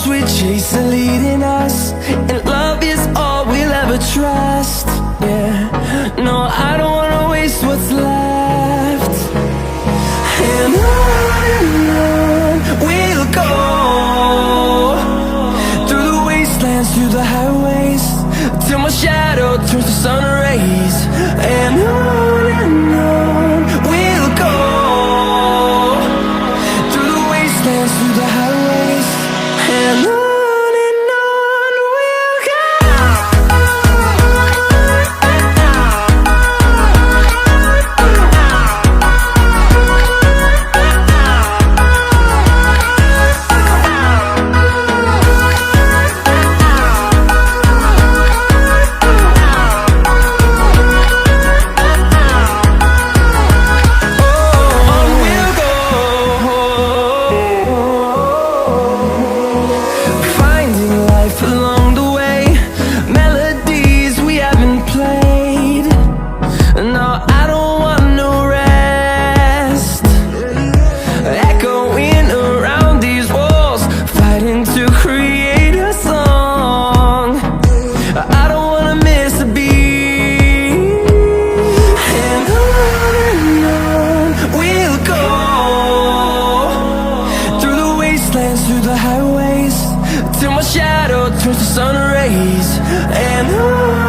roads we chase are leading us, and love is all we'll ever trust. Yeah, no, I don't wanna waste what's left. And on we'll go, through the wastelands, through the highways, till my shadow turns to sun rays. And on we'll go, through the wastelands, through the highways, and on we'll go. Along the way, melodies we haven't played. No, I don't want no rest, echoing around these walls, fighting to create a song. I don't wanna miss a beat. And on we'll go, through the wastelands, through the highways, till my shadow turns to sun rays. And on